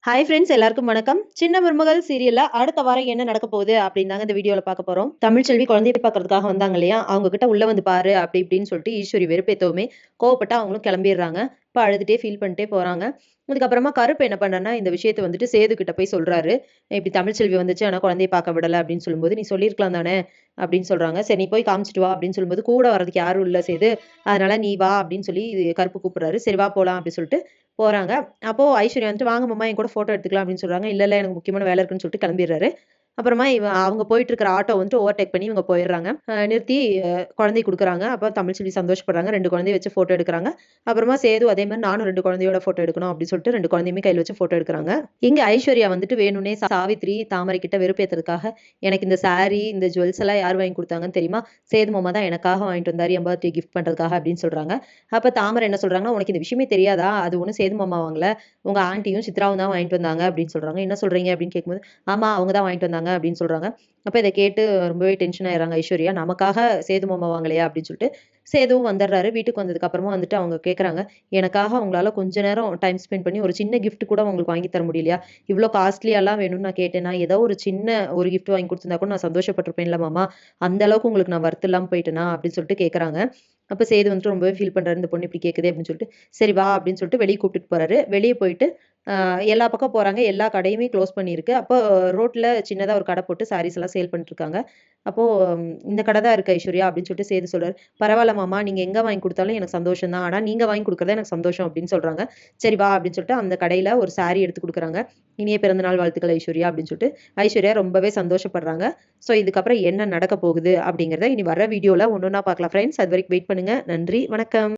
Hi friends, எல்லாருக்கும் வணக்கம். சின்ன மருமகள் சீரியல்ல அடுத்த வாரம் என்ன நடக்க போகுது அப்படின்னு தாங்க இந்த வீடியோல பார்க்க போறோம். தமிழ்ச்செல்வி குழந்தையை பார்க்கறதுக்காக வந்தாங்க இல்லையா, அவங்க கிட்ட உள்ள வந்து பாரு அப்படி இப்படின்னு சொல்லிட்டு ஈஸ்வரி வெறுப்பேத்தவுமே கோவப்பட்டு அவங்களும் கிளம்பிடுறாங்க. இப்போ அழுதுட்டே ஃபீல் பண்ணிட்டே போறாங்க. அதுக்கப்புறமா கருப்பு என்ன பண்றேன்னா இந்த விஷயத்தை வந்துட்டு சேது கிட்ட போய் சொல்றாரு. இப்படி தமிழ்ச்செல்வி வந்துச்சு ஆனா குழந்தையை பார்க்க விடல அப்படின்னு சொல்லும்போது, நீ சொல்லியிருக்கலாம் தானே அப்படின்னு சொல்றாங்க. சரி நீ போய் காமிச்சிட்டு வா அப்படின்னு சொல்லும்போது, கூட வரதுக்கு யாரும் இல்ல சேது, அதனால நீ வா அப்படின்னு சொல்லி கருப்பு கூப்பிடுறாரு. சரி வா போலாம் அப்படின்னு சொல்லிட்டு போறாங்க. அப்போ ஐஸ்வர்யா வந்துட்டு, "வாங்க மாமா என் கூட ஃபோட்டோ எடுத்துக்கலாம்" அப்படின்னு சொல்றாங்க. "இல்ல, இல்ல எனக்கு முக்கியமான வேலை இருக்குன்னு" சொல்லிட்டு கிளம்பிடுறாரு. அப்புறமா அவங்க போயிட்டு இருக்கிற ஆட்டோ வந்துட்டு ஓவர்டேக் பண்ணி இவங்க போயிடுறாங்க. நிறுத்தி குழந்தைக்கு குடுக்குறாங்க. அப்ப தமிழ்ச்செல்வி சந்தோஷப்படுறாங்க. 2 குழந்தைய வச்சு ஃபோட்டோ எடுக்குறாங்க. அப்புறமா சேது அதே மாரி நானும் 2 குழந்தையோட ஃபோட்டோ எடுக்கணும் அப்படின்னு சொல்லிட்டு 2 குழந்தையுமே கையில வச்சு ஃபோட்டோ எடுக்குறாங்க. இங்க ஐஸ்வர்யா வந்துட்டு வேணும்னே சாவித்திரி, தாமரை கிட்ட வெறுப்பேத்துறதுக்காக, "எனக்கு இந்த சாரி, இந்த ஜுவல்ஸ் எல்லாம் யார் வாங்கி குடுத்தாங்கன்னு தெரியுமா? சேது மாமா தான் எனக்காக வாங்கிட்டு வந்தாரு என் பர்த்டே கிஃப்ட் பண்றதுக்காக" அப்படின்னு சொல்றாங்க. அப்ப தாமரை என்ன சொல்றாங்கன்னா, "உனக்கு இந்த விஷயமே தெரியாதா? அது ஒண்ணும் சேது மாமா வாங்கல. உங்க ஆன்டியும் சித்ராவும் தான் வாங்கிட்டு வந்தாங்க" அப்படின்னு சொல்றாங்க. "என்ன சொல்றீங்க?" அப்படின்னு கேட்கும்போது, "ஆமா அவங்க தான் வாங்கிட்டு வந்தாங்க" அப்படின்னு சொல்றாங்க. அப்ப இத கேட்டு ரொம்பவே டென்ஷன் ஆயிடுறாங்க ஐஸ்வர்யா. "நமக்காக சேது மாமா வாங்கலையா?" அப்படின்னு சொல்லிட்டு சேதுவும் வந்துடுறாரு. வீட்டுக்கு வந்ததுக்கு அப்புறமா வந்துட்டு அவங்க கேட்கறாங்க, "எனக்காக உங்களால கொஞ்ச நேரம் டைம் ஸ்பெண்ட் பண்ணி ஒரு சின்ன கிஃப்ட் கூட உங்களுக்கு வாங்கி தர முடியலையா? இவ்ளோ காஸ்ட்லியாலாம் வேணும்னு நான் கேட்டேனா? ஏதோ ஒரு சின்ன ஒரு கிஃப்ட் வாங்கி குடுத்திருந்தா கூட நான் சந்தோஷப்பட்டுருப்பேன்ல மாமா. அந்த அளவுக்கு உங்களுக்கு நான் வொர்த் இல்லாம போயிட்டேனா?" அப்படின்னு சொல்லிட்டு கேட்கறாங்க. அப்ப சேது வந்துட்டு ரொம்பவே ஃபீல் பண்றாரு. இந்த பொண்ணு இப்படி கேட்குதே அப்படின்னு சொல்லிட்டு, "சரி வா" அப்படின்னு சொல்லிட்டு வெளிய கூட்டிட்டு போறாரு. வெளிய போயிட்டு எல்லா பக்கம் போறாங்க. எல்லா கடையுமே க்ளோஸ் பண்ணியிருக்கு. அப்போ ரோட்ல சின்னதா ஒரு கடை போட்டு சாரீஸ் எல்லாம் சேல் பண்ணிட்டுருக்காங்க. அப்போ "இந்த கடை தான் இருக்கு ஐஸ்வர்யா" அப்படின்னு சொல்லிட்டு சேது சொல்றாரு. "பரவால்ல மாமா, நீங்க எங்க வாங்கி குடுத்தாலும் எனக்கு சந்தோஷம் தான். ஆனா நீங்க வாங்கி குடுக்குறது தான் எனக்கு சந்தோஷம்" அப்படின்னு சொல்றாங்க. "சரி வா" அப்படின்னு சொல்லிட்டு அந்த கடையில ஒரு சாரி எடுத்து குடுக்குறாங்க. "இனிய பிறந்தநாள் வாழ்த்துக்கள் ஐஸ்வர்யா" அப்படின்னு சொல்லிட்டு ஐஸ்வர்யா ரொம்பவே சந்தோஷப்படுறாங்க. ஸோ இதுக்கப்புறம் என்ன நடக்க போகுது அப்படிங்கிறத இனி வர வீடியோல ஒண்ணொண்ணா பார்க்கலாம் ஃப்ரெண்ட்ஸ். அதுவரைக்கும் வெயிட் பண்ணுங்க. நன்றி, வணக்கம்.